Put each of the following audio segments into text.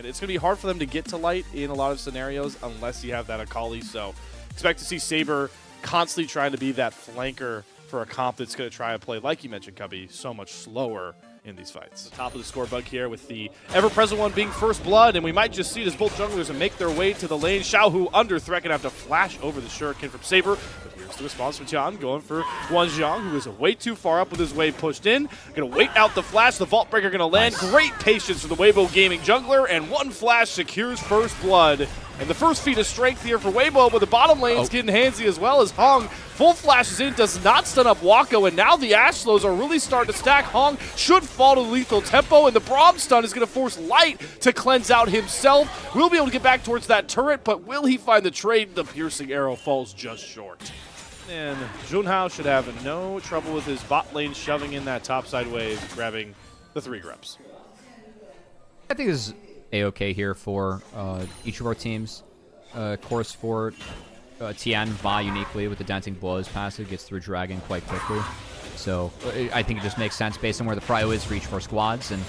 And it's going to be hard for them to get to light in a lot of scenarios unless you have that Akali. So expect to see Saber constantly trying to be that flanker for a comp that's going to try and play, like you mentioned, Cubby, so much slower in these fights. The top of the score bug here with the ever-present one being First Blood, and we might just see it as both junglers make their way to the lane. Xiaohu under threat, gonna have to flash over the shuriken from Saber. But here's the response from Tian, going for Wanzhong, who is way too far up with his wave pushed in. Gonna wait out the flash, the Vault Breaker gonna land. Nice. Great patience for the Weibo Gaming jungler, and one flash secures First Blood. And the first feat of strength here for Weibo, but the bottom lane's getting handsy as well as Hong full flashes in, does not stun up Wako, and now the Ash slows are really starting to stack. Hong should fall to lethal tempo, and the Braum stun is going to force Light to cleanse out himself. Will be able to get back towards that turret, but will he find the trade? The piercing arrow falls just short. And Junhao should have no trouble with his bot lane shoving in that topside wave, grabbing the 3 grubs. I think this is A-okay here for each of our teams. Of course, for Tian, Vi uniquely with the Denting Blows passive gets through Dragon quite quickly. So I think it just makes sense based on where the prio is for each of our squads. And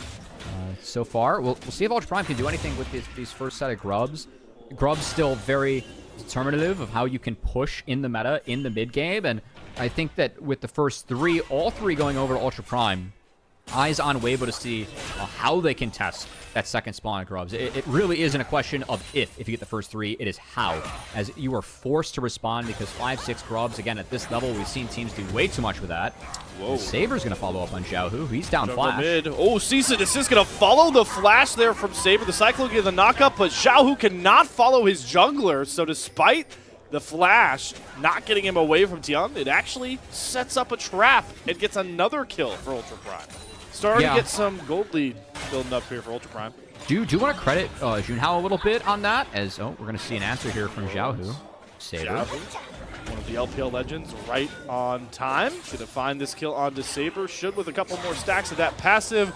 so far, we'll see if Ultra Prime can do anything with these first set of grubs. Grubs still very determinative of how you can push in the meta in the mid game. And I think that with the first 3, all 3 going over to Ultra Prime, eyes on Weibo to see how they can test that second spawn of grubs. It really isn't a question of if you get the first 3, it is how. As you are forced to respond because 5-6 grubs, again, at this level, we've seen teams do way too much with that. Whoa. Saber's going to follow up on Xiaohu. He's down flash. Mid. Oh, cease and desist going to follow the flash there from Saber. The Cyclone gets the knockup, but Xiaohu cannot follow his jungler. So despite the flash not getting him away from Tian, it actually sets up a trap and gets another kill for Ultra Prime. Starting to get some gold lead building up here for Ultra Prime. Do you want to credit Junhao a little bit on that? As we're going to see an answer here from Xiaohu. Saber. Xiaohu, one of the LPL legends, right on time. Should have find this kill onto Saber. Should with a couple more stacks of that passive.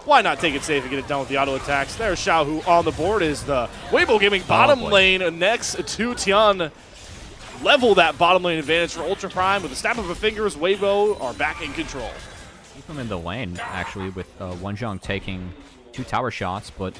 Why not take it safe and get it done with the auto attacks? There's Xiaohu on the board is the Weibo Gaming bottom lane next to Tian. Level that bottom lane advantage for Ultra Prime. With a snap of a fingers, Weibo are back in control. Keep him in the lane, actually, with Wanzhong taking 2 tower shots, but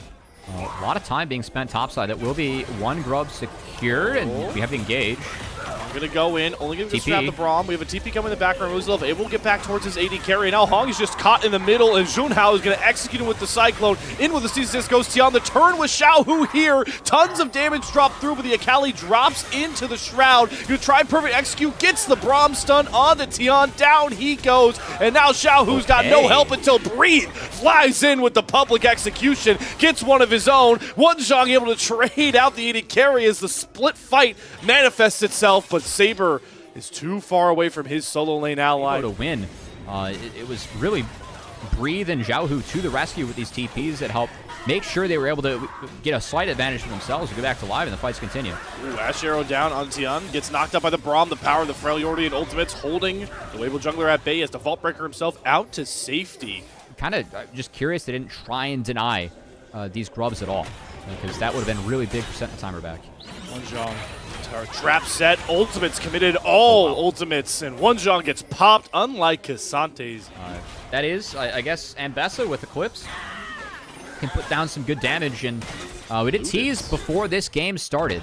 a lot of time being spent topside. That will be 1 grub secured, and we have to engage. I'm going to go in, only going to snap the Braum. We have a TP coming in the background. Roosevelt able to get back towards his AD carry. Now Hong is just caught in the middle, and Junhao is going to execute him with the Cyclone. In with the CSS goes Tian. The turn with Xiaohu here. Tons of damage dropped through, but the Akali drops into the Shroud. You try perfect execute, gets the Braum stun onto Tian. Down he goes, and now Xiaohu's got no help until Breathe flies in with the public execution. Gets one of his own. Wanzhong able to trade out the AD carry as the split fight manifests itself, but Saber is too far away from his solo lane ally. To win. It was really Breathe and Xiaohu to the rescue with these TPs that helped make sure they were able to get a slight advantage for themselves to go back to live and the fights continue. Ooh, Ash Arrow down on Tian. Gets knocked up by the Braum. The power of the Freljordi and ultimates holding the Weibo jungler at bay as the Vault Breaker himself out to safety. Kind of just curious they didn't try and deny these grubs at all, because that would have been really big for setting the timer back. Wanzhong. Trap set, ultimates committed, all ultimates, and Wanzhong gets popped, unlike Casante's. That is, I guess, Ambessa with Eclipse can put down some good damage, and we did tease before this game started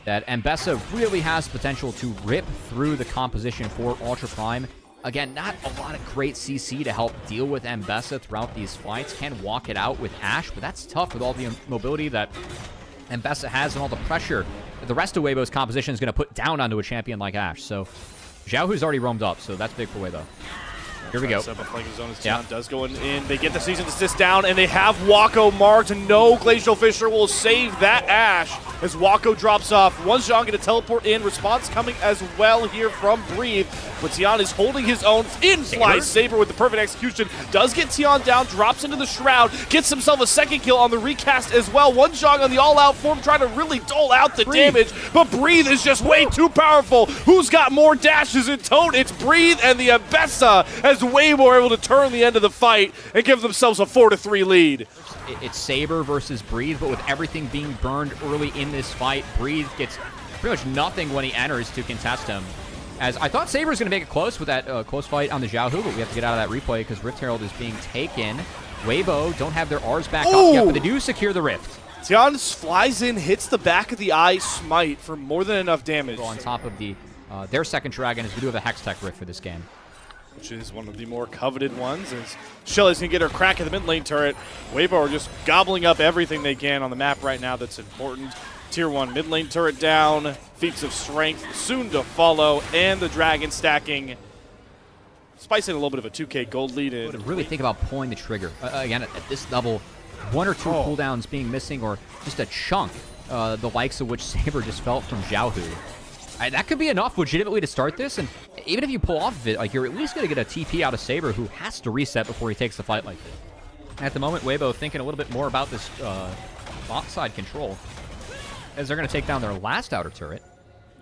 that Ambessa really has potential to rip through the composition for Ultra Prime. Again, not a lot of great CC to help deal with Ambessa throughout these fights. Can walk it out with Ashe, but that's tough with all the mobility that Ambessa has and all the pressure that the rest of Weibo's composition is going to put down onto a champion like Ashe. So Xiaohu's already roamed up, so that's big for Weibo. Here we go. Tian does go in. They get the season assist down, and they have Wako marked. No Glacial Fissure will save that Ashe as Wako drops off. Wanzhong going to teleport in. Response coming as well here from Breathe. But Tian is holding his own. In flies Saber with the perfect execution. Does get Tian down, drops into the Shroud, gets himself a second kill on the recast as well. Wanzhong on the all-out form trying to really dole out the damage, but Breathe is just way too powerful. Who's got more dashes in tote? It's Breathe and the Ambessa as Weibo are able to turn the end of the fight and give themselves a 4-3 lead. It's Saber versus Breathe, but with everything being burned early in this fight, Breathe gets pretty much nothing when he enters to contest him. As I thought Saber was going to make it close with that close fight on the Xiaohu, but we have to get out of that replay because Rift Herald is being taken. Weibo don't have their R's back up yet, but they do secure the Rift. Tian flies in, hits the back of the eye, smite for more than enough damage. On top of the their second dragon, as we do have a Hex Tech Rift for this game. Which is one of the more coveted ones, as Shelly's going to get her crack at the mid lane turret. Weibo are just gobbling up everything they can on the map right now that's important. Tier 1 mid lane turret down, feats of strength soon to follow, and the dragon stacking, spicing a little bit of a 2k gold lead in. Really think about pulling the trigger. Again, at this level, 1 or 2 cooldowns being missing, or just a chunk, the likes of which Saber just felt from Xiaohu. That could be enough legitimately to start this, and even if you pull off of it, like, you're at least going to get a TP out of Saber, who has to reset before he takes the fight like this. At the moment, Weibo thinking a little bit more about this bot side control, as they're going to take down their last outer turret.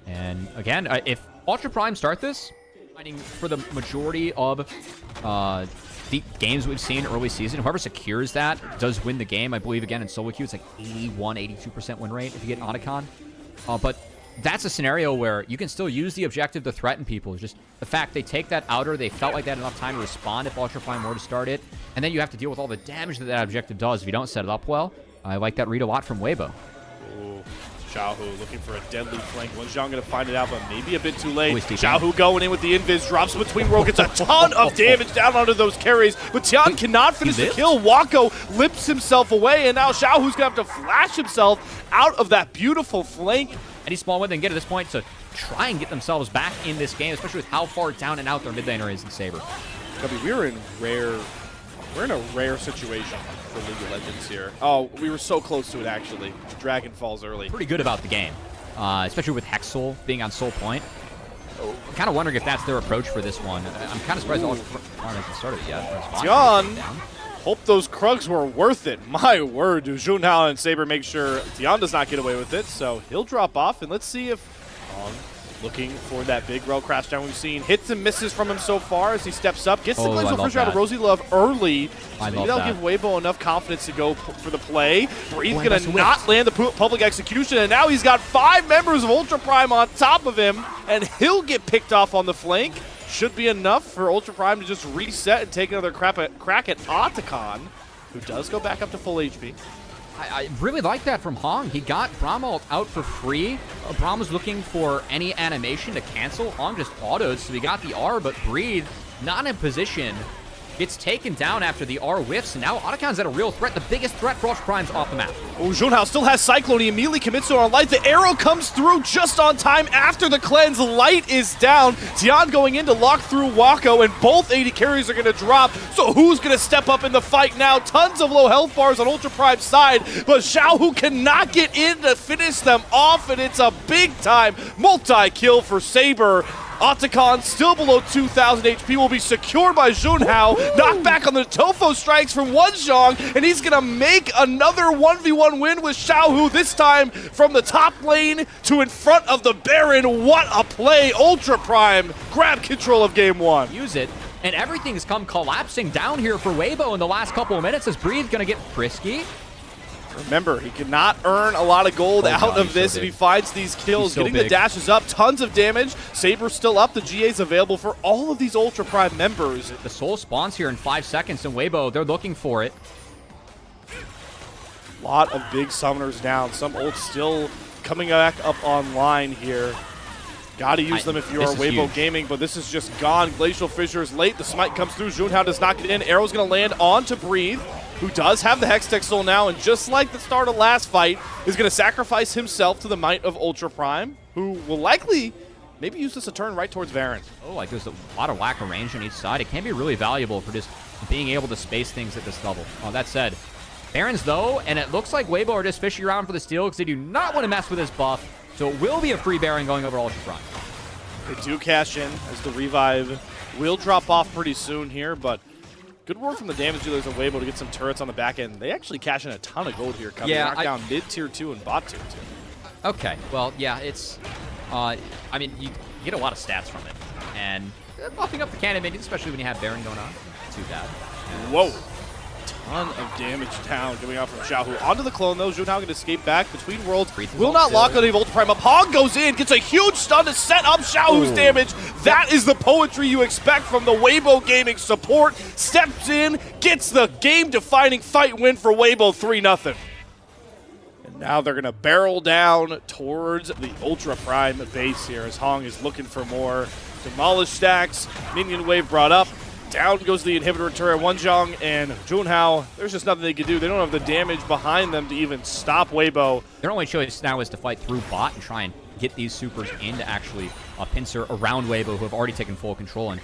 And again, if Ultra Prime start this, fighting for the majority of the games we've seen early season, whoever secures that does win the game. I believe, again, in solo queue, it's like 81, 82% win rate if you get Otacon. But that's a scenario where you can still use the objective to threaten people. It's just the fact they take that outer, they felt like they had enough time to respond if Ultra Prime were to start it, and then you have to deal with all the damage that that objective does if you don't set it up well. I like that read a lot from Weibo. Ooh, Xiaohu looking for a deadly flank. When's Zhang going to find it out, but maybe a bit too late. Xiaohu going in with the invis, drops between world, gets a ton of damage down onto those carries, but Tian cannot finish the kill. Wako lips himself away, and now Xiaohu's going to have to flash himself out of that beautiful flank. Any small win they can get at this point to try and get themselves back in this game, especially with how far down and out their mid laner is in Saber. We're in a rare situation for League of Legends here. Oh, we were so close to it, actually. Dragon falls early. Pretty good about the game, especially with Hexol being on Soul Point. I'm kind of wondering if that's their approach for this one. I'm kind of surprised Ultra Prime hasn't started yet. Tian, hope those Krugs were worth it. My word, do Junhao and Saber make sure Tian does not get away with it, so he'll drop off, and let's see if looking for that big row crash down we've seen. Hits and misses from him so far as he steps up. Gets the glimpse of first round of Rosie Love early. So maybe that'll give Weibo enough confidence to go for the play. Breathe going to not land the public execution, and now he's got 5 members of Ultra Prime on top of him, and he'll get picked off on the flank. Should be enough for Ultra Prime to just reset and take another crack at Otacon, who does go back up to full HP. I really like that from Hong. He got Bramalt out for free. Braum was looking for any animation to cancel. Hong just autoed, so he got the R, but Breathe not in position. Gets taken down after the R whiffs, and now Otacon's at a real threat. The biggest threat for Ultra Prime's off the map. Oh, Junhao still has Cyclone. He immediately commits to it on Light. The arrow comes through just on time after the cleanse. Light is down. Tian going in to lock through Wako, and both AD carries are going to drop. So who's going to step up in the fight now? Tons of low health bars on Ultra Prime's side, but Xiaohu cannot get in to finish them off, and it's a big-time multi-kill for Saber. Otacon, still below 2,000 HP, will be secured by Junhao. Knocked back on the Tofo strikes from Zhang, and he's going to make another 1v1 win with Xiaohu, this time from the top lane to in front of the Baron. What a play. Ultra Prime grab control of game 1. Use it, and everything's come collapsing down here for Weibo in the last couple of minutes as Breathe going to get frisky. Remember, he cannot earn a lot of gold out of this if he finds these kills. Getting the dashes up, tons of damage. Saber's still up. The GA's available for all of these Ultra Prime members. The soul spawns here in 5 seconds, and Weibo, they're looking for it. A lot of big summoners down. Some ults still coming back up online here. Gotta use them if you are Weibo Gaming, but this is just gone. Glacial Fissure is late. The smite comes through. Junhao does not get in. Arrow's going to land onto Breathe, who does have the Hextech Soul now, and just like the start of last fight, is going to sacrifice himself to the might of Ultra Prime, who will likely maybe use this a turn right towards Baron. Oh, like there's a lot of lack of range on each side. It can be really valuable for just being able to space things at this level. That said, Baron's though, and it looks like Weibo are just fishing around for the steal because they do not want to mess with this buff, so it will be a free Baron going over Ultra Prime. They do cash in as the revive will drop off pretty soon here, but good work from the damage dealers of Weibo to get some turrets on the back end. They actually cash in a ton of gold here, coming knock down mid tier 2 and bot tier 2. Okay, well, yeah, it's, I mean, you get a lot of stats from it, and buffing up the cannon minions, especially when you have Baron going on, too bad. Whoa. Ton of damage down coming out from Xiaohu. Onto the clone, though. Junhao going to escape back between worlds. Will not lock on the Ultra Prime up. Hog goes in, gets a huge stun to set up Xiaohu's damage. That is the poetry you expect from the Weibo Gaming support. Steps in, gets the game-defining fight win for Weibo 3-0. Now they're going to barrel down towards the Ultra Prime base here as Hong is looking for more. Demolish stacks, minion wave brought up. Down goes the inhibitor turret, Wonjong and Junhao. There's just nothing they can do. They don't have the damage behind them to even stop Weibo. Their only choice now is to fight through bot and try and get these supers in to actually pincer around Weibo, who have already taken full control and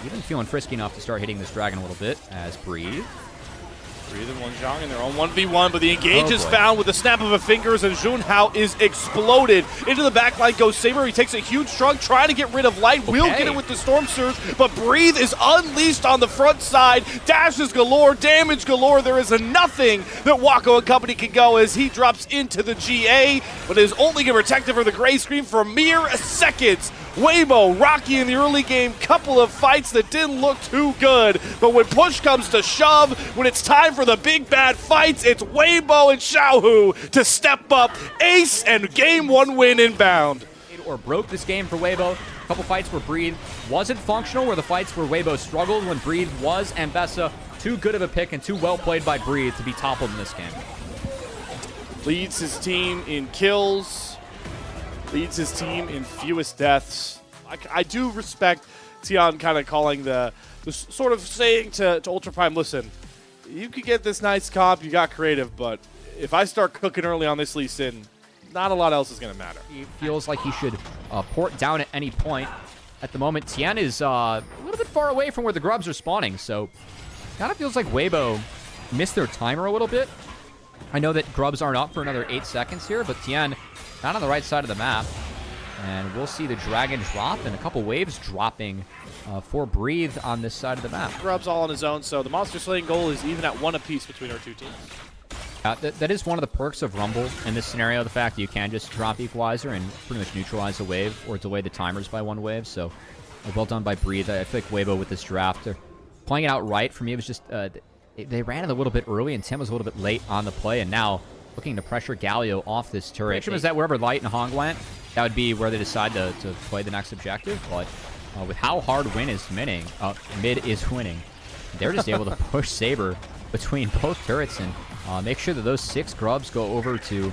even feeling frisky enough to start hitting this dragon a little bit as Breathe. Breathe and Wonjong in their own 1v1, but the engage is found with the snap of a fingers, and Junhao is exploded. Into the backline goes Saber. He takes a huge trunk, trying to get rid of Light. Will get it with the Storm Surge, but Breathe is unleashed on the front side. Dashes galore, damage galore. There is nothing that Wako and company can go as he drops into the GA, but is only going to protect him from the gray screen for mere seconds. Weibo, rocky in the early game, couple of fights that didn't look too good, but when push comes to shove, when it's time for the big bad fights, it's Weibo and Xiaohu to step up, ace, and game 1 win inbound. Or broke this game for Weibo. A couple fights where Breathe wasn't functional, where the fights where Weibo struggled when Breathe was, and Bessa, too good of a pick and too well played by Breathe to be toppled in this game. Leads his team in kills. Leads his team in fewest deaths. I do respect Tian kind of calling the sort of saying to Ultra Prime, listen, you could get this nice comp, you got creative, but if I start cooking early on this Lee Sin, not a lot else is going to matter. He feels like he should port down at any point. At the moment, Tian is a little bit far away from where the grubs are spawning, so kind of feels like Weibo missed their timer a little bit. I know that grubs aren't up for another 8 seconds here, but Tian not on the right side of the map. And we'll see the dragon drop and a couple waves dropping for Breathe on this side of the map. Grub's all on his own, so the monster slaying goal is even at 1 apiece between our two teams. That is one of the perks of Rumble in this scenario, the fact that you can just drop Equalizer and pretty much neutralize a wave or delay the timers by 1 wave. So well done by Breathe. I feel like Weibo with this draft, they're playing it out right. For me, it was just they ran it a little bit early and Tim was a little bit late on the play, and now looking to pressure Galio off this turret. Picture is that wherever Light and Hong went, that would be where they decide to play the next objective. But with how hard mid is winning, they're just able to push Saber between both turrets and make sure that those 6 grubs go over to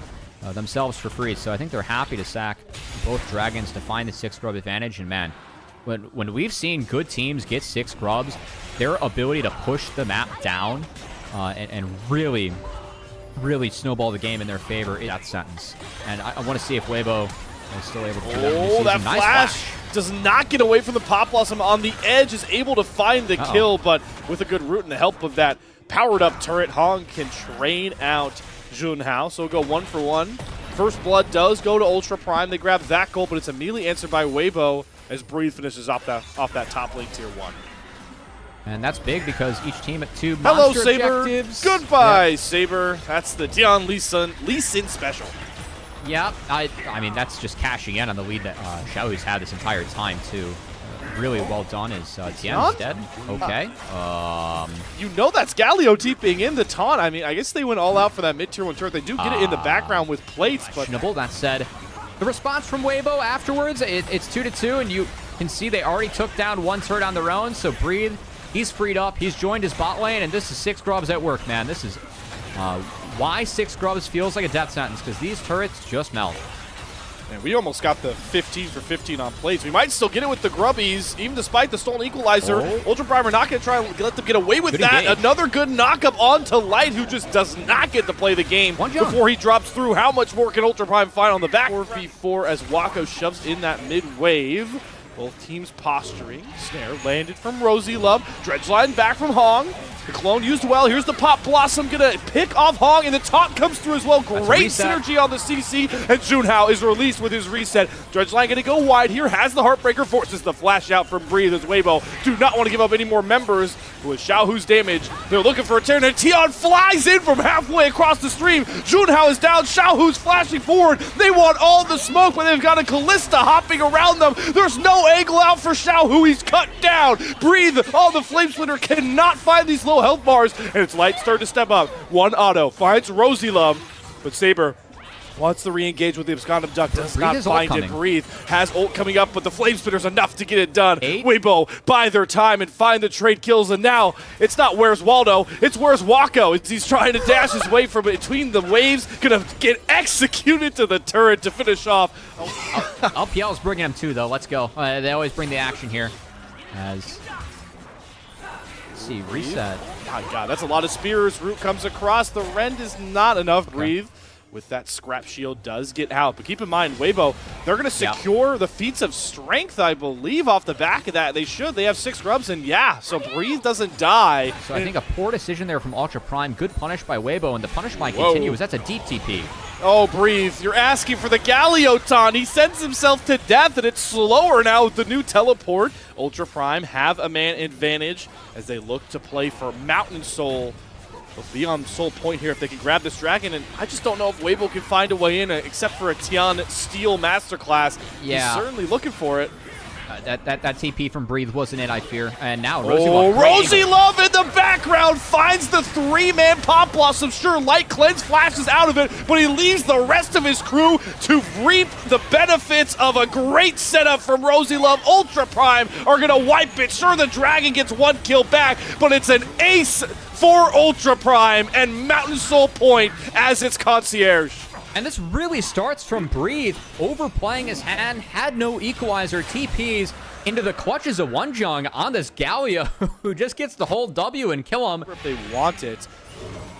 themselves for free. So I think they're happy to sack both dragons to find the 6 grub advantage. And man, when we've seen good teams get 6 grubs, their ability to push the map down and really snowball the game in their favor is that sentence. And I want to see if Weibo is still able to do that. Oh, that nice flash does not get away from the Pop Blossom on the edge, is able to find the kill, but with a good root and the help of that powered up turret, Hong can train out Junhao. So we'll go 1 for 1. First blood does go to Ultra Prime. They grab that goal, but it's immediately answered by Weibo as Breathe finishes off that top lane tier 1. And that's big because each team at 2 Hello, monster Saber. objectives. Goodbye, yep. Saber. That's the Dion Lee Sin special. Yeah, I mean, that's just cashing in on the lead that Xiaohu's had this entire time, too. Really well done as Tian's dead. Okay. You know that's Galio TPing in the taunt. I mean, I guess they went all out for that mid-tier 1 turret. They do get it in the background with plates, but... That said, the response from Weibo afterwards, it's 2-2, and you can see they already took down 1 turret on their own, so Breathe, he's freed up, he's joined his bot lane, and this is 6 grubs at work, man. This is why 6 grubs feels like a death sentence, because these turrets just melt. Man, we almost got the 15 for 15 on plays. We might still get it with the grubbies, even despite the stolen equalizer. Ultra Prime are not going to try and let them get away with that. Engage. Another good knock-up onto Light, who just does not get to play the game before he drops through. How much more can Ultra Prime find on the back? 4v4 as Wako shoves in that mid-wave. Both teams posturing. Snare landed from Rosie Love. Dredgeline back from Hong. The clone used well. Here's the Pop Blossom. Gonna pick off Hong, and the taunt comes through as well. Great synergy on the CC, and Junhao is released with his reset. Dredgeline gonna go wide here. Has the Heartbreaker, forces the flash out from Breathe as Weibo do not want to give up any more members. With Xiaohu's damage, they're looking for a turn, and Tian flies in from halfway across the stream. Junhao is down. Xiaohu's flashing forward. They want all the smoke, but they've got a Callista hopping around them. There's no angle out for Xiaohu. He's cut down. Breathe. Oh, the Flame Splitter cannot find these low health bars, and it's Light starting to step up. 1 auto finds Rosie Love, but Saber Wants to re-engage with the Abscondum Duck, does Breathe not find it. Breathe has ult coming up, but the Flame Spitter's enough to get it done. Weibo buy their time and find the trade kills, and now it's not where's Waldo, it's where's Wako. He's trying to dash his way from between the waves, gonna get executed to the turret to finish off. LPL's bringing him too, though. Let's go. They always bring the action here. Let's see, reset. My God, that's a lot of spears. Root comes across. The rend is not enough. Breathe. With that scrap shield does get out. But keep in mind, Weibo, they're going to secure the feats of strength, I believe, off the back of that. They should. They have 6 grubs, and yeah, so Breathe doesn't die. So I think a poor decision there from Ultra Prime. Good punish by Weibo, and the punish might continue as that's a deep TP. Oh, Breathe, you're asking for the Galioton. He sends himself to death, and it's slower now with the new teleport. Ultra Prime have a man advantage as they look to play for Mountain Soul. They'll be on Soul Point here if they can grab this dragon, and I just don't know if Weibo can find a way in, except for a Tian Steel Masterclass. Yeah. He's certainly looking for it. That TP from Breathe wasn't it, I fear. And now Rosie Love in the background finds the 3-man Pop Blossom. Sure, Light Cleanse flashes out of it, but he leaves the rest of his crew to reap the benefits of a great setup from Rosie Love. Ultra Prime are going to wipe it. Sure, the dragon gets 1 kill back, but it's an ace for Ultra Prime and Mountain Soul Point as its concierge. And this really starts from Breathe, overplaying his hand, had no equalizer, TPs into the clutches of One Jung on this Galio, who just gets the whole W and kill him. If they want it,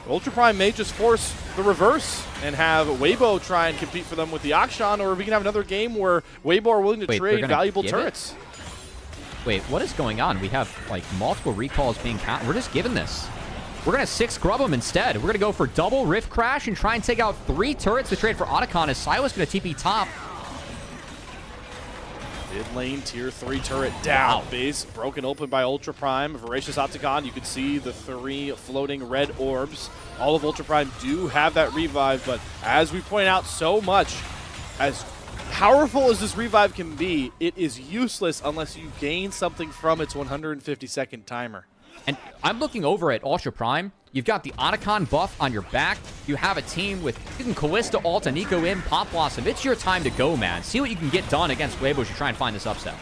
Ultra Prime may just force the reverse and have Weibo try and compete for them with the Akshan, or we can have another game where Weibo are willing to trade valuable turrets. Wait, what is going on? We have like multiple recalls being counted. We're just giving this. We're going to 6 grub them instead. We're going to go for double Rift Crash and try and take out 3 turrets to trade for Otacon as Silas going to TP top. Mid lane tier 3 turret down. Base broken open by Ultra Prime. Voracious Otacon, you can see the 3 floating red orbs. All of Ultra Prime do have that revive, but as we point out so much, as powerful as this revive can be, it is useless unless you gain something from its 150-second timer. And I'm looking over at Ultra Prime. You've got the Otacon buff on your back. You have a team with even Callista ult and Nico in, Pop Blossom. It's your time to go, man. See what you can get done against Weibo as you try and find this upset.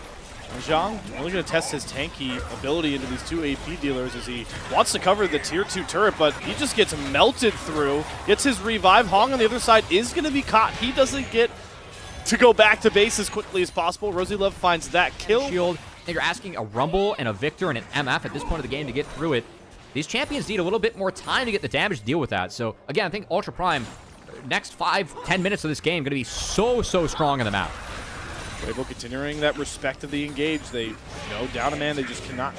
Zhang only going to test his tanky ability into these 2 AP dealers as he wants to cover the tier 2 turret, but he just gets melted through, gets his revive. Hong on the other side is going to be caught. He doesn't get to go back to base as quickly as possible. Rosie Love finds that kill. Shield. You're asking a Rumble and a Victor and an MF at this point of the game to get through it. These champions need a little bit more time to get the damage to deal with that. So, again, I think Ultra Prime, next 5-10 minutes of this game, going to be so strong on the map. Weibo continuing that respect of the engage. They go down a man. They just cannot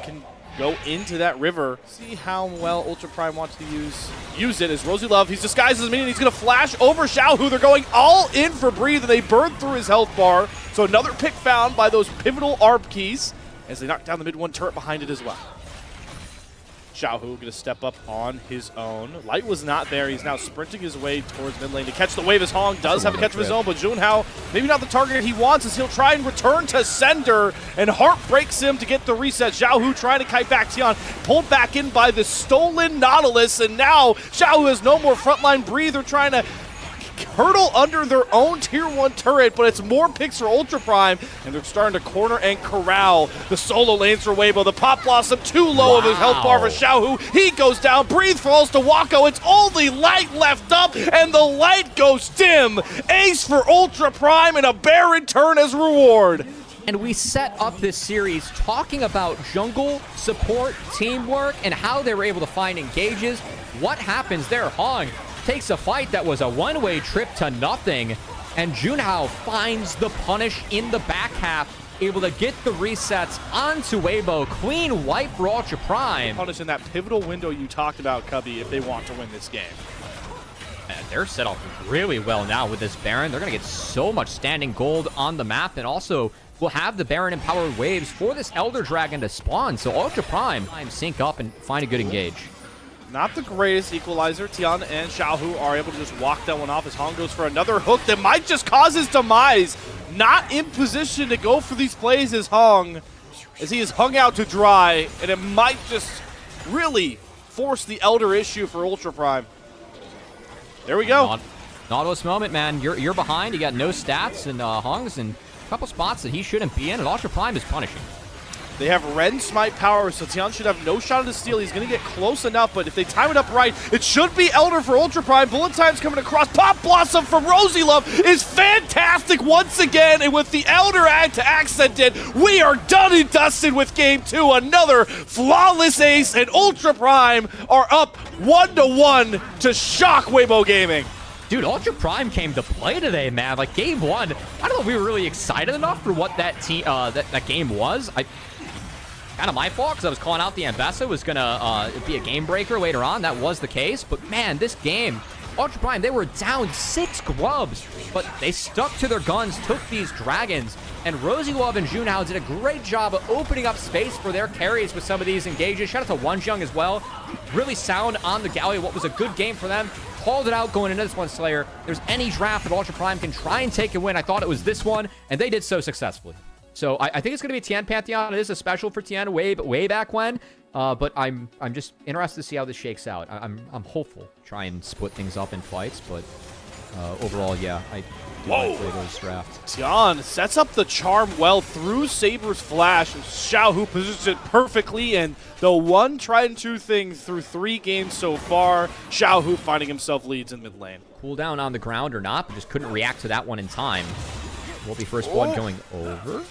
go into that river. See how well Ultra Prime wants to use it as Rosie Love. He's disguised as a minion. He's going to flash over Xiaohu. They're going all in for Breathe, and they burn through his health bar. So another pick found by those pivotal ARB keys as they knock down the mid 1 turret behind it as well. Xiaohu going to step up on his own. Light was not there. He's now sprinting his way towards mid lane to catch the wave as Hong does have a catch of his own, but Junhao, maybe not the target he wants as he'll try and return to sender, and Heart breaks him to get the reset. Xiaohu trying to kite back Tian, pulled back in by the stolen Nautilus, and now Xiaohu has no more frontline Breathe. They're trying to hurdle under their own tier 1 turret, but it's more picks for Ultra Prime, and they're starting to corner and corral the solo lanes for Weibo. The Pop Blossom too low of his health bar for Xiaohu. He goes down. Breathe falls to Wako. It's only Light left up, and the light goes dim. Ace for Ultra Prime and a Baron turn as reward. And we set up this series talking about jungle, support, teamwork, and how they were able to find engages. What happens there? Hong takes a fight that was a one-way trip to nothing, and Junhao finds the punish in the back half, able to get the resets onto Weibo. Clean wipe for Ultra Prime. Punish in that pivotal window you talked about, Cubby, if they want to win this game. And they're set up really well now with this Baron. They're going to get so much standing gold on the map, and also will have the Baron empowered waves for this Elder Dragon to spawn. So Ultra Prime sync up and find a good engage. Not the greatest equalizer. Tian and Xiaohu are able to just walk that one off as Hong goes for another hook that might just cause his demise. Not in position to go for these plays is Hong, as he is hung out to dry, and it might just really force the Elder issue for Ultra Prime. There we go. Nautilus moment, man. You're behind. You got no stats and hungs and a couple spots that he shouldn't be in, and Ultra Prime is punishing. They have Ren Smite power, so Tian should have no shot at the steal. He's going to get close enough, but if they time it up right, it should be Elder for Ultra Prime. Bullet Time's coming across. Pop Blossom from Rosie Love is fantastic once again, and with the Elder add to accent it, we are done and dusted with Game 2. Another flawless ace, and Ultra Prime are up 1-1 to shock Weibo Gaming. Dude, Ultra Prime came to play today, man. Like, Game 1, I don't know if we were really excited enough for what that game was. Kind of my fault, because I was calling out the Ambessa was going to be a game breaker later on. That was the case. But, man, this game, Ultra Prime, they were down 6 grubs, but they stuck to their guns, took these dragons, and Rosie Love and Junhao did a great job of opening up space for their carries with some of these engages. Shout out to Wonjung as well. Really sound on the galley. What was a good game for them. Called it out going into this one, Slayer. There's any draft that Ultra Prime can try and take a win. I thought it was this one, and they did so successfully. So I think it's going to be Tian Pantheon. It is a special for Tian way back when. But I'm just interested to see how this shakes out. I'm hopeful to try and split things up in fights, but overall, yeah, I do like Weibo's draft. Tian sets up the charm well through Saber's flash. Xiaohu positions it perfectly, and the one tried and true thing through 3 games so far, Xiaohu finding himself leads in mid lane. Cooldown on the ground or not, but just couldn't react to that one in time. Will be first blood going over.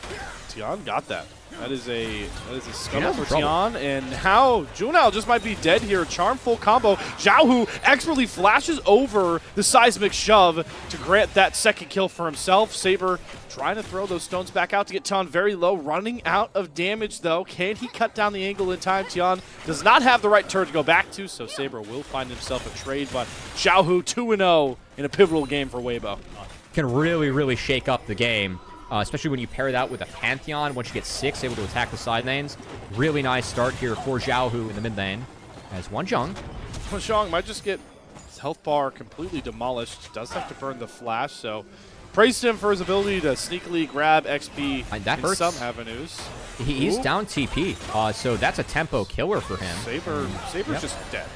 Tian got that. That is a scuttle for Tian, and now Junhao just might be dead here. Charm full combo. Xiaohu expertly flashes over the seismic shove to grant that second kill for himself. Saber trying to throw those stones back out to get Tian very low, running out of damage though. Can he cut down the angle in time? Tian does not have the right turn to go back to, so Saber will find himself a trade, but Xiaohu 2-0 in a pivotal game for Weibo. Can really shake up the game, especially when you pair that with a Pantheon. Once you get 6, able to attack the side lanes. Really nice start here for Xiaohu in the mid lane. As Wonjung might just get his health bar completely demolished. Does have to burn the flash, so praised him for his ability to sneakily grab XP in some avenues. He's down TP, so that's a tempo killer for him. Saber's just dead.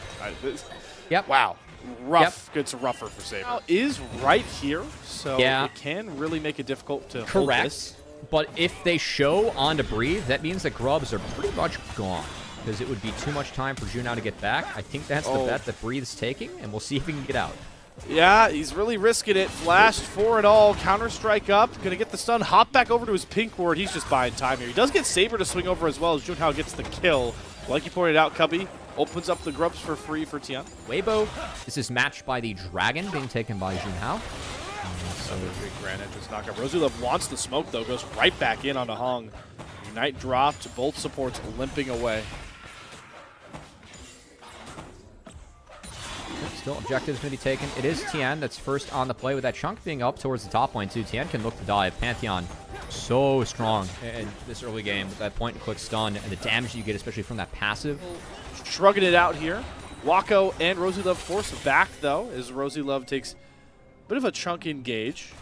Yep. Wow. Rough. Gets rougher for Saber. Now is right here, so it can really make it difficult to hold this. But if they show on to breathe, that means that grubs are pretty much gone, because it would be too much time for Junhao to get back. I think that's the bet that Breathe's taking, and we'll see if he can get out. Yeah, he's really risking it. Flashed for it all. Counter-strike up. Gonna get the stun. Hop back over to his pink ward. He's just buying time here. He does get Saber to swing over as well as Junhao gets the kill. Like you pointed out, Cubby, opens up the grubs for free for Tian. Weibo, this is matched by the dragon being taken by Junhao. Another big granite just knock up. Rosie Love wants the smoke, though. Goes right back in onto Hong. Ignite dropped. Both supports limping away. Still, objectives going to be taken. It is Tian that's first on the play with that chunk being up towards the top lane, too. Tian can look to dive. Pantheon, so strong in this early game with that point-and-click stun and the damage you get, especially from that passive. Shrugging it out here. Wako and Rosie Love forced back, though, as Rosie Love takes a bit of a chunk engage.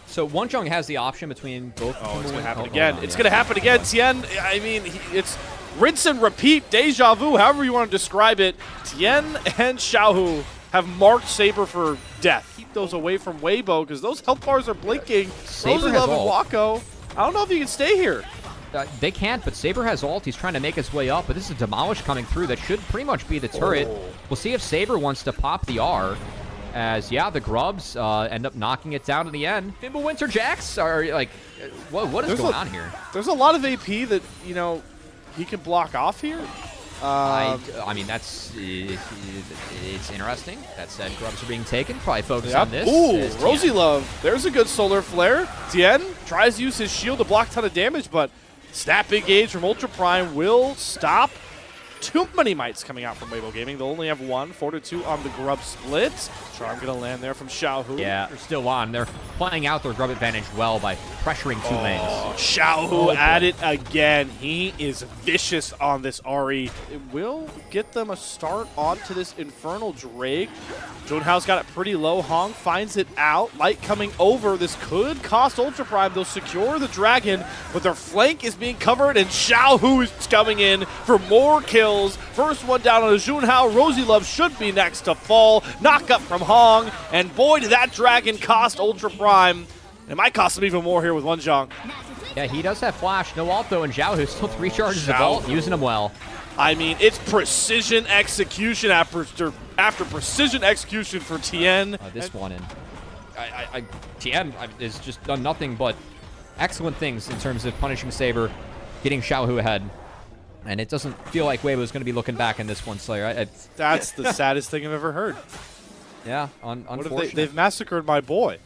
So Wonjung has the option between both. Oh, it's going to happen again. It's going to happen again. Tian, I mean, it's rinse and repeat, deja vu, however you want to describe it. Tian and Xiaohu have marked Saber for death. Keep those away from Weibo because those health bars are blinking. Rosie Love and Wako, I don't know if you can stay here. They can't, but Saber has ult. He's trying to make his way up, but this is a Demolish coming through. That should pretty much be the turret. We'll see if Saber wants to pop the R. As, the grubs end up knocking it down in the end. Fimbulwinter Jacks are like, what is going on here? There's a lot of AP that, he can block off here. I mean, it's interesting. That said, grubs are being taken. Probably focus on this. Ooh, Rosie Love. There's a good solar flare. Tian tries to use his shield to block a ton of damage, but snap engage from Ultra Prime will stop. Too many mites coming out from Weibo Gaming. They'll only have 1, 4-2 on the grub split. Charm gonna land there from Xiaohu. Yeah, they're still on. They're playing out their grub advantage well by pressuring 2 lanes. Xiaohu at it again. He is vicious on this Ahri. It will get them a start onto this Infernal Drake. Junhao's got it pretty low. Hong finds it out. Light coming over. This could cost Ultra Prime. They'll secure the dragon, but their flank is being covered, and Xiaohu is coming in for more kills. kills. First one down on a Junhao. Rosie Love should be next to fall. Knock up from Hong, and boy, did that dragon cost Ultra Prime. It might cost him even more here with Wonjong. Yeah, he does have flash. No ult, though, and Zhao, who still 3 charges of ult, using him well. I mean, it's precision execution after precision execution for Tien. This one, and Tien has just done nothing but excellent things in terms of punishing Saber, getting Xiaohu ahead. And it doesn't feel like Weibo's going to be looking back in this one, Slayer. That's the saddest thing I've ever heard. Yeah, unfortunately. What if they've massacred my boy?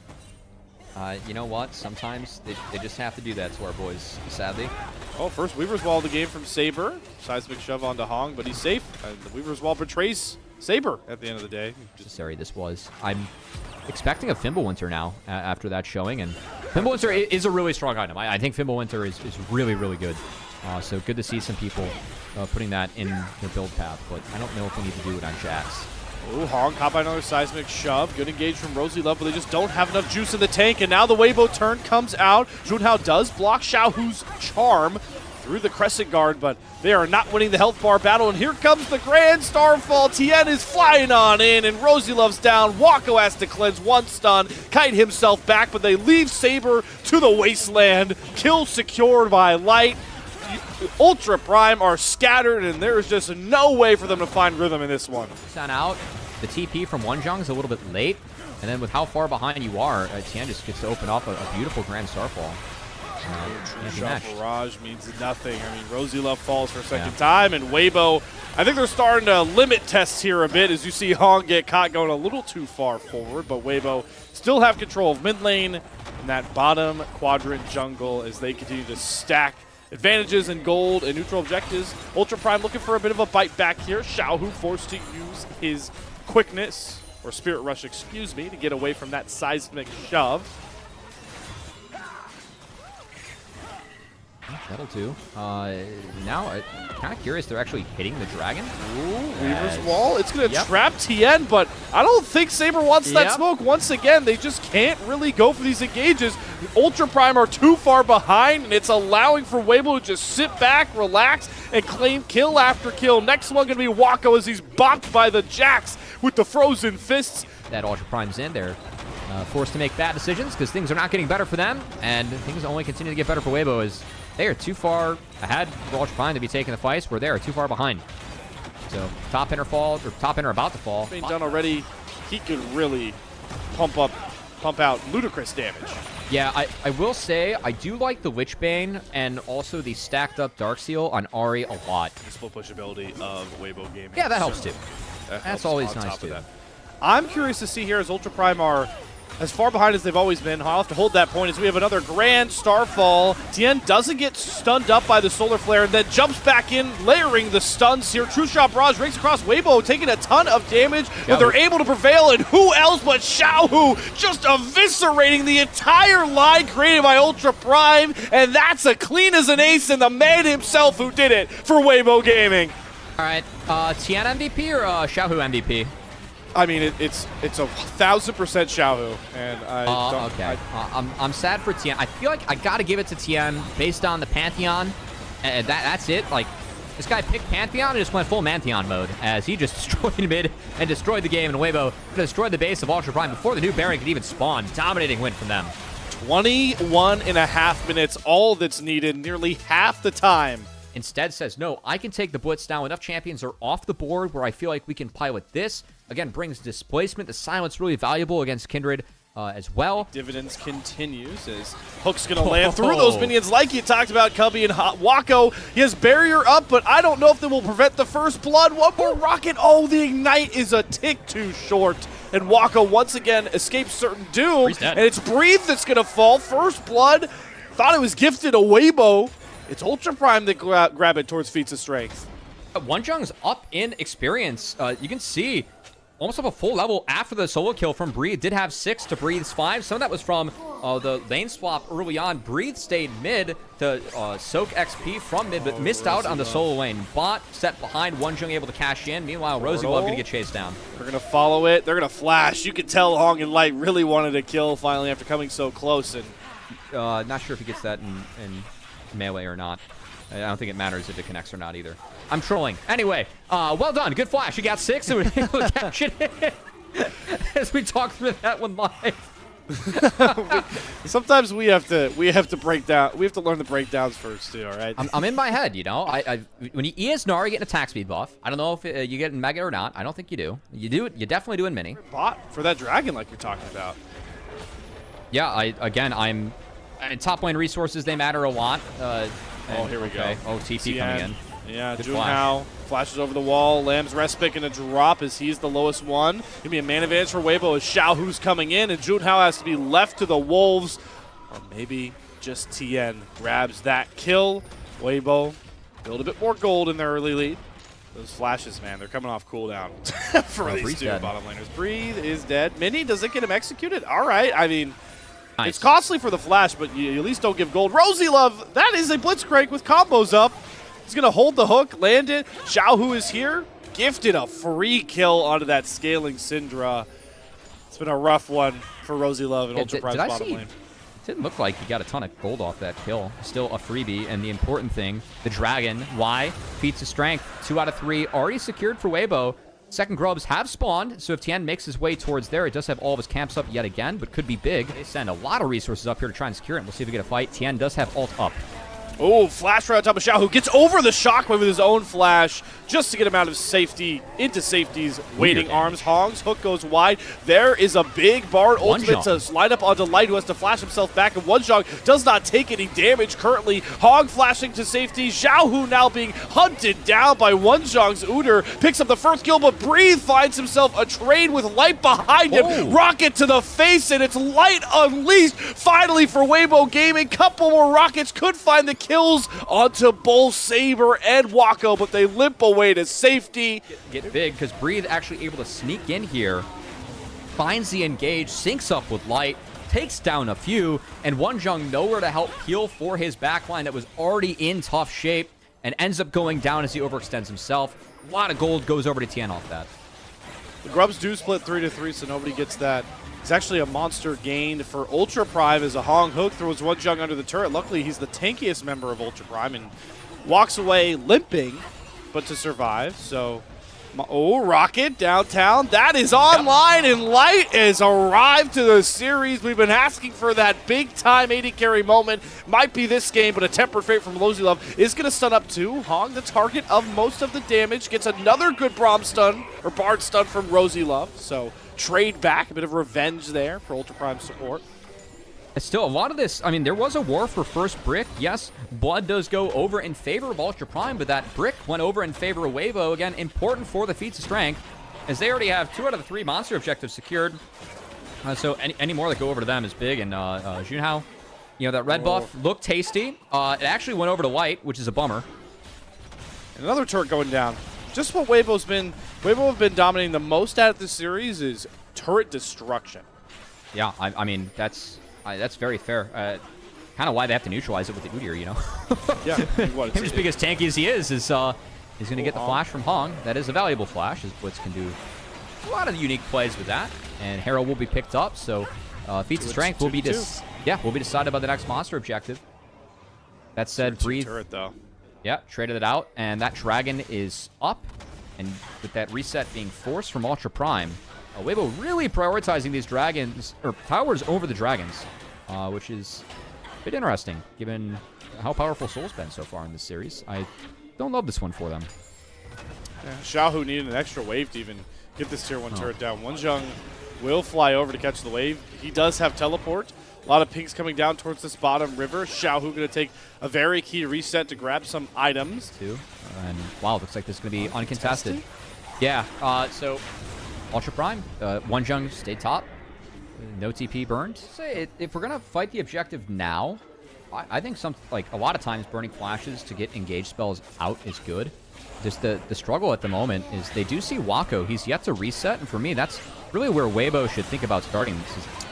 You know what? Sometimes they just have to do that to our boys, sadly. Oh, first Weaver's Wall of the game from Saber. Seismic shove onto Hong, but he's safe. And the Weaver's Wall betrays Saber at the end of the day. Necessary this was. I'm expecting a Fimbulwinter now after that showing, and Fimbulwinter is a really strong item. I think Fimbulwinter is really, really good. So good to see some people putting that in their build path, but I don't know if we need to do it on Jax. Ooh, Hong caught by another Seismic shove. Good engage from Rosie Love, but they just don't have enough juice in the tank, and now the Weibo turn comes out. Junhao does block Xiaohu's charm through the Crescent Guard, but they are not winning the health bar battle, and here comes the Grand Starfall. Tien is flying on in, and Rosie Love's down. Wako has to cleanse one stun, kite himself back, but they leave Saber to the wasteland. Kill secured by Light. Ultra Prime are scattered, and there is just no way for them to find rhythm in this one. Out. The TP from Wonjong is a little bit late, and then with how far behind you are, Tien just gets to open up a beautiful Grand Starfall. Shot barrage means nothing. I mean, Rosie Love falls for a second time, and Weibo, I think they're starting to limit tests here a bit as you see Hong get caught going a little too far forward, but Weibo still have control of mid lane and that bottom quadrant jungle as they continue to stack advantages and gold and neutral objectives. Ultra Prime looking for a bit of a bite back here. Xiaohu forced to use his quickness, or Spirit Rush, excuse me, to get away from that Seismic shove. That'll do. Now, I'm kind of curious they're actually hitting the dragon. Ooh, Weaver's Wall. It's going to trap Tien, but I don't think Saber wants that smoke. Once again, they just can't really go for these engages. Ultra Prime are too far behind, and it's allowing for Weibo to just sit back, relax, and claim kill after kill. Next one going to be Wako as he's bopped by the Jax with the frozen fists. That Ultra Prime's in there. Forced to make bad decisions because things are not getting better for them, and things only continue to get better for Weibo as they are too far ahead for Ultra Prime to be taking the fights where they are too far behind. So top inner about to fall. Being done already, he could really pump out ludicrous damage. Yeah, I will say I do like the Lich Bane and also the stacked up Dark Seal on Ahri a lot. The split push ability of Weibo Gaming. Yeah, that helps too. That's always nice too. I'm curious to see here as Ultra Prime are as far behind as they've always been. I'll have to hold that point as we have another Grand Starfall. Tien doesn't get stunned up by the Solar Flare and then jumps back in, layering the stuns here. True Shot Barrage rakes across Weibo, taking a ton of damage, but they're able to prevail, and who else but Xiaohu just eviscerating the entire line created by Ultra Prime, and that's a clean as an ace, and the man himself who did it for Weibo Gaming. All right, Tien MVP or Xiaohu MVP? I mean, it's 1,000% Xiaohu, and I don't. Okay. I'm sad for Tien. I feel like I got to give it to Tien based on the Pantheon. That's it. Like, this guy picked Pantheon and just went full Mantheon mode as he just destroyed mid and destroyed the game. And Weibo destroyed the base of Ultra Prime before the new Baron could even spawn. Dominating win from them. 21.5 minutes, all that's needed, nearly half the time. Instead says, no, I can take the Blitz now. Enough champions are off the board where I feel like we can pilot this. Again, brings displacement. The silence really valuable against Kindred as well. Dividends continues as Hook's going to land through those minions like you talked about, Cubby, and Wako. He has barrier up, but I don't know if they will prevent the first blood. One more rocket. Oh, the Ignite is a tick too short. And Wako once again escapes certain doom. And it's Breathe that's going to fall. First blood. Thought it was gifted a Weibo. It's Ultra Prime that grab it towards Feats of Strength. Wonjong's up in experience. You can see almost up a full level after the solo kill from Breathe. Did have 6 to Breathe's 5. Some of that was from the lane swap early on. Breathe stayed mid to soak XP from mid, but missed out on the solo lane. Bot set behind, Wonjong able to cash in. Meanwhile, Rosie Love gonna get chased down. They're gonna follow it. They're gonna flash. You can tell Hong and Light really wanted to kill finally after coming so close. And not sure if he gets that in melee or not. I don't think it matters if it connects or not either. I'm trolling. Anyway, well done. Good flash. You got 6, and we were able to catch it as we talk through that one live. Sometimes we have to break down. We have to learn the breakdowns first too. All right. I'm in my head, you know. When you ES-NAR, you get an attack speed buff. I don't know if you get in Mega or not. I don't think you do. You do. You definitely do in Mini. Bot for that dragon, like you're talking about. Yeah. I'm in top lane resources. They matter a lot. Here we go. Oh, TP coming in. Yeah, Junhao flashes over the wall. Lamb's Respite gonna drop as he's the lowest one. Gonna be a man advantage for Weibo as Xiaohu's coming in, and Junhao has to be left to the wolves. Or maybe just Tien grabs that kill. Weibo build a bit more gold in their early lead. Those flashes, man, they're coming off cooldown for these two bottom laners. Breathe is dead. Mini, does it get him executed? All right, I mean, nice. It's costly for the flash, but you at least don't give gold. Rosie Love, that is a Blitzcrank with combos up. He's going to hold the hook, land it. Xiaohu is here. Gifted a free kill onto that scaling Syndra. It's been a rough one for Rosie Love and Ultra Prime's bottom lane. It didn't look like he got a ton of gold off that kill. Still a freebie, and the important thing, the dragon. Why? Feats of strength. 2 out of 3 already secured for Weibo. Second grubs have spawned, so if Tien makes his way towards there, it does have all of his camps up yet again, but could be big. They send a lot of resources up here to try and secure it. We'll see if we get a fight. Tien does have ult up. Oh, flash right on top of Xiao, who gets over the shockwave with his own flash just to get him out of safety, into safety's waiting arms. Hong's hook goes wide. There is a big Bard ultimate to slide up onto Light, who has to flash himself back, and Wonjong does not take any damage currently. Hong flashing to safety. Xiaohu now being hunted down by Wonjong's Udyr. Picks up the first kill, but Breathe finds himself a trade with Light behind him. Rocket to the face, and it's Light unleashed. Finally for Weibo Gaming. Couple more rockets could find the kills onto Bull, Saber, and Wako, but they limp away to safety. Get big, because Breathe actually able to sneak in here, finds the engage, syncs up with Light, takes down a few, and Wonjong nowhere to help heal for his backline that was already in tough shape, and ends up going down as he overextends himself. A lot of gold goes over to Tien off that. The grubs do split 3-3, so nobody gets that. It's actually a monster gain for Ultra Prime as a Hong hook throws Wonjong under the turret. Luckily, he's the tankiest member of Ultra Prime and walks away limping, but to survive. So, Rocket downtown. That is online, and Light has arrived to the series. We've been asking for that big-time AD carry moment. Might be this game, but a tempered fate from Rosie Love is going to stun up 2. Hong, the target of most of the damage, gets another good Bard stun from Rosie Love. So, trade back, a bit of revenge there for Ultra Prime support. Still, a lot of this, I mean, there was a war for first brick. Yes, blood does go over in favor of Ultra Prime, but that brick went over in favor of Weibo. Again, important for the feats of strength, as they already have 2 out of the 3 monster objectives secured. So any more that go over to them is big. And Junhao, you know, that red buff looked tasty. It actually went over to Light, which is a bummer. And another turret going down. Just what Weibo have been dominating the most at this series is turret destruction. Yeah, I mean, that's very fair. Kind of why they have to neutralize it with the Udyr, you know? Yeah. Him just being as tanky as he is he's going to get the flash from Hong. That is a valuable flash, as Blitz can do a lot of unique plays with that. And Herald will be picked up, so feats of strength will be decided by the next monster objective. That said, Breathe. Turret, though. Yeah, traded it out, and that dragon is up. And with that reset being forced from Ultra Prime, Weibo really prioritizing these dragons, or towers over the dragons, which is a bit interesting, given how powerful Soul's been so far in this series. I don't love this one for them. Yeah, Xiaohu needed an extra wave to even get this tier 1 turret down. Wonjong will fly over to catch the wave. He does have teleport. A lot of pinks coming down towards this bottom river. Xiaohu going to take a very key reset to grab some items. And wow, looks like this is going to be uncontested. Yeah, so Ultra Prime, Wonjong stayed top. No TP burned. Say if we're going to fight the objective now, I think a lot of times burning flashes to get engaged spells out is good. Just the struggle at the moment is they do see Wako. He's yet to reset, and for me, that's really where Weibo should think about starting.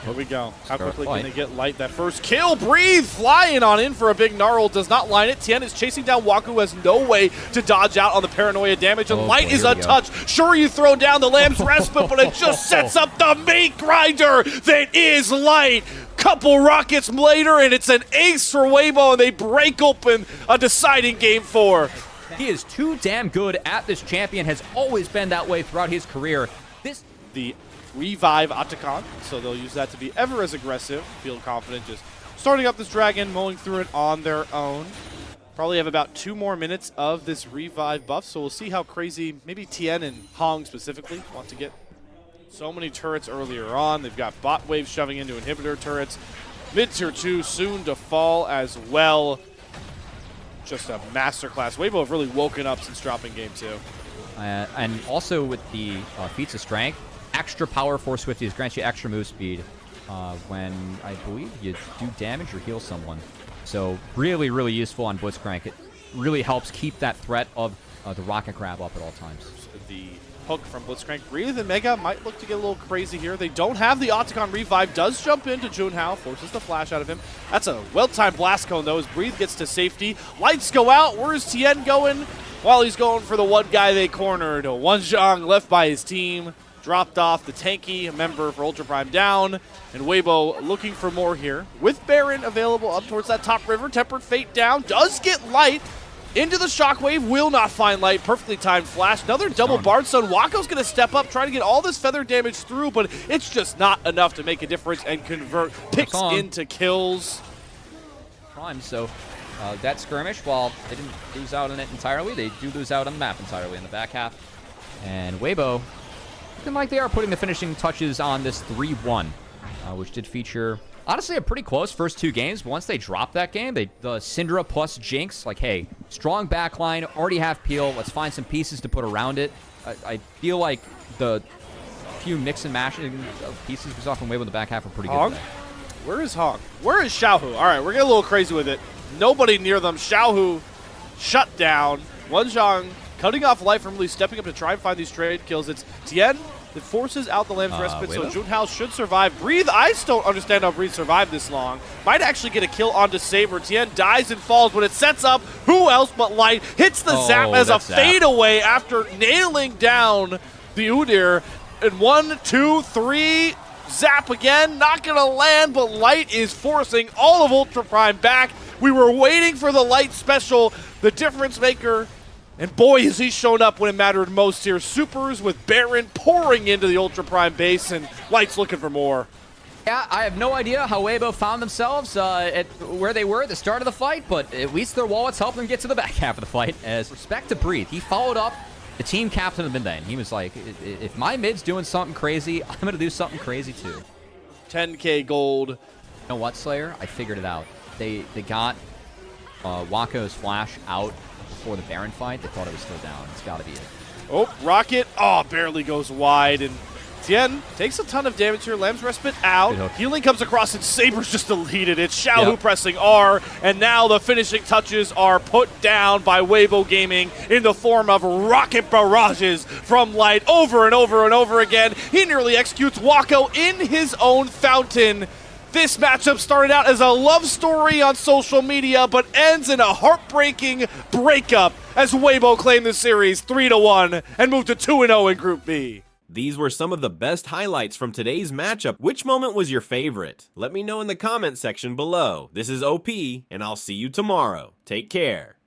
Here we go. How quickly can they get Light? That first kill. Breathe flying on in for a big gnarl. Does not line it. Tien is chasing down Wako, who has no way to dodge out on the paranoia damage. And Light is untouched. Sure, you throw down the Lamb's Respite, but it just sets up the meat grinder that is Light. Couple rockets later, and it's an ace for Weibo, and they break open a deciding game 4. He is too damn good at this champion, has always been that way throughout his career. The revive Otacon, so they'll use that to be ever as aggressive. Feel confident just starting up this dragon, mowing through it on their own. Probably have about 2 more minutes of this revive buff, so we'll see how crazy maybe Tien and Hong specifically want to get. So many turrets earlier on. They've got bot waves shoving into inhibitor turrets. Mid tier 2 soon to fall as well. Just a masterclass. Weibo have really woken up since dropping game 2. And also with the feats of strength, extra power for Swifties grants you extra move speed when I believe you do damage or heal someone. So really, really useful on Blitzcrank. It really helps keep that threat of the rocket grab up at all times. The hook from Blitzcrank. Breathe and Mega might look to get a little crazy here. They don't have the Otacon revive. Does jump into Junhao, forces the flash out of him. That's a well-timed blast cone though as Breathe gets to safety. Lights go out. Where's Tien going? Well, he's going for the one guy they cornered. Wanzhong left by his team. Dropped off the tanky member for Ultra Prime down. And Weibo looking for more here. With Baron available up towards that top river. Tempered Fate down. Does get Light. Into the Shockwave. Will not find Light. Perfectly timed flash. Another double Bardstone. Wako's going to step up. Trying to get all this feather damage through. But it's just not enough to make a difference and convert picks into kills. Prime, so that skirmish, while they didn't lose out on it entirely, they do lose out on the map entirely in the back half. And Weibo, looking like they are putting the finishing touches on this 3-1, which did feature, honestly, a pretty close first 2 games. But once they dropped that game, the Syndra plus Jinx, like, hey, strong backline, already have Peel, let's find some pieces to put around it. I feel like the few mix and mashing of pieces we saw from Weibo in the back half were pretty good today. Where is Hong? Where is Xiaohu? All right, we're getting a little crazy with it. Nobody near them. Xiaohu shut down. Wanzhong cutting off life from really stepping up to try and find these trade kills. It's Tien that forces out the Lamb's Respite, so Junhao should survive. Breathe, I still don't understand how Breathe survived this long. Might actually get a kill onto Saber. Tien dies and falls, but it sets up who else but Light. Hits the zap as a fadeaway after nailing down the Udyr. And 1, 2, 3... Zap again, not going to land, but Light is forcing all of Ultra Prime back. We were waiting for the Light special, the difference maker, and boy, has he shown up when it mattered most here. Supers with Baron pouring into the Ultra Prime base, and Light's looking for more. Yeah, I have no idea how Weibo found themselves at where they were at the start of the fight, but at least their wallets helped them get to the back half of the fight. As respect to Breathe, he followed up the team captain of the mid lane. He was like, if my mid's doing something crazy, I'm going to do something crazy too. 10K gold. You know what, Slayer? I figured it out. They got Wako's flash out before the Baron fight. They thought it was still down. It's got to be it. Oh, Rocket. Oh, barely goes wide. And Tien takes a ton of damage here. Lamb's Respite out. Healing comes across, and Saber's just deleted it. Xiaohu pressing R, and now the finishing touches are put down by Weibo Gaming in the form of rocket barrages from Light over and over and over again. He nearly executes Wako in his own fountain. This matchup started out as a love story on social media, but ends in a heartbreaking breakup as Weibo claim the series 3-1 and move to 2-0 in Group B. These were some of the best highlights from today's matchup. Which moment was your favorite? Let me know in the comment section below. This is OP, and I'll see you tomorrow. Take care.